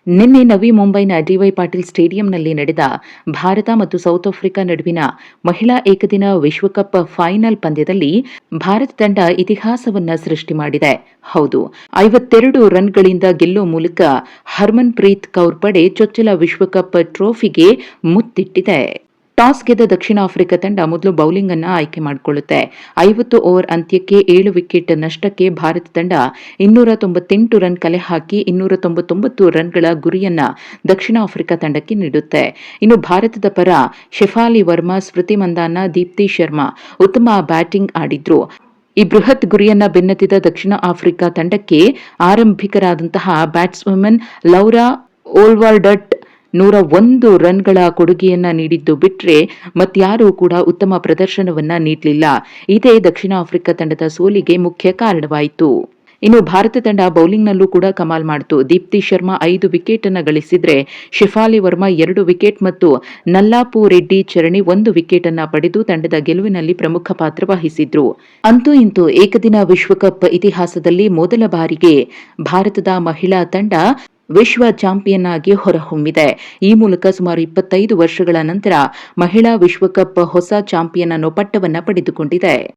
ನಿನ್ನೆ ನವಿ ಮುಂಬೈನ ಡಿವೈ ಪಾಟೀಲ್ ಸ್ಟೇಡಿಯಂನಲ್ಲಿ ನಡೆದ ಭಾರತ ಮತ್ತು ಸೌತ್ ಆಫ್ರಿಕಾ ನಡುವಿನ ಮಹಿಳಾ ಏಕದಿನ ವಿಶ್ವಕಪ್ ಫೈನಲ್ ಪಂದ್ಯದಲ್ಲಿ ಭಾರತ ತಂಡ ಇತಿಹಾಸವನ್ನ ಸೃಷ್ಟಿ ಮಾಡಿದೆ. ಹೌದು, 52 ರನ್ಗಳಿಂದ ಗೆಲ್ಲುವ ಮೂಲಕ ಹರ್ಮನ್ ಪ್ರೀತ್ ಕೌರ್ ಪಡೆ ಚೊಚ್ಚಲ ವಿಶ್ವಕಪ್ ಟ್ರೋಫಿಗೆ ಮುತ್ತಿಟ್ಟಿದೆ. ಟಾಸ್ ಗೆದ್ದ ದಕ್ಷಿಣ ಆಫ್ರಿಕಾ ತಂಡ ಮೊದಲು ಬೌಲಿಂಗ್ ಅನ್ನು ಆಯ್ಕೆ ಮಾಡಿಕೊಳ್ಳುತ್ತೆ. 50 ಓವರ್ ಅಂತ್ಯಕ್ಕೆ 7 ವಿಕೆಟ್ ನಷ್ಟಕ್ಕೆ ಭಾರತ ತಂಡ 298 ರನ್ ಕಲೆ ಹಾಕಿ 299 ರನ್ಗಳ ಗುರಿಯನ್ನ ದಕ್ಷಿಣ ಆಫ್ರಿಕಾ ತಂಡಕ್ಕೆ ನೀಡುತ್ತೆ. ಇನ್ನು ಭಾರತದ ಪರ ಶೆಫಾಲಿ ವರ್ಮಾ, ಸ್ಮೃತಿ ಮಂದಾನ, ದೀಪ್ತಿ ಶರ್ಮಾ ಉತ್ತಮ ಬ್ಯಾಟಿಂಗ್ ಆಡಿದ್ರು. ಈ ಬೃಹತ್ ಗುರಿಯನ್ನ ಬೆನ್ನತ್ತಿದ ದಕ್ಷಿಣ ಆಫ್ರಿಕಾ ತಂಡಕ್ಕೆ ಆರಂಭಿಕರಾದಂತಹ ಬ್ಯಾಟ್ಸ್ವುಮನ್ ಲೌರಾ ಓಲ್ವಾರ್ಡಟ್ 101 ರನ್ಗಳ ಕೊಡುಗೆಯನ್ನ ನೀಡಿದ್ದು ಬಿಟ್ರೆ ಮತ್ಯಾರೂ ಕೂಡ ಉತ್ತಮ ಪ್ರದರ್ಶನವನ್ನ ನೀಡಲಿಲ್ಲ. ಇದೇ ದಕ್ಷಿಣ ಆಫ್ರಿಕಾ ತಂಡದ ಸೋಲಿಗೆ ಮುಖ್ಯ ಕಾರಣವಾಯಿತು. ಇನ್ನು ಭಾರತ ತಂಡ ಬೌಲಿಂಗ್ನಲ್ಲೂ ಕೂಡ ಕಮಾಲ್ ಮಾಡಿತು. ದೀಪ್ತಿ ಶರ್ಮಾ 5 ವಿಕೆಟ್ ಅನ್ನು ಗಳಿಸಿದ್ರೆ ಶೆಫಾಲಿ ವರ್ಮಾ 2 ವಿಕೆಟ್ ಮತ್ತು ನಲ್ಲಾಪು ರೆಡ್ಡಿ ಚರಣಿ 1 ವಿಕೆಟ್ ಅನ್ನು ಪಡೆದು ತಂಡದ ಗೆಲುವಿನಲ್ಲಿ ಪ್ರಮುಖ ಪಾತ್ರ ವಹಿಸಿದ್ರು. ಅಂತೂ ಇಂತೂ ಏಕದಿನ ವಿಶ್ವಕಪ್ ಇತಿಹಾಸದಲ್ಲಿ ಮೊದಲ ಬಾರಿಗೆ ಭಾರತದ ಮಹಿಳಾ ತಂಡ ವಿಶ್ವ ಚಾಂಪಿಯನ್ ಆಗಿ ಹೊರಹೊಮ್ಮಿದೆ. ಈ ಮೂಲಕ ಸುಮಾರು 25 ವರ್ಷಗಳ ನಂತರ ಮಹಿಳಾ ವಿಶ್ವಕಪ್ ಹೊಸ ಚಾಂಪಿಯನ್ ಅನ್ನೋ ಪಟ್ಟವನ್ನ ಪಡೆದುಕೊಂಡಿದೆ.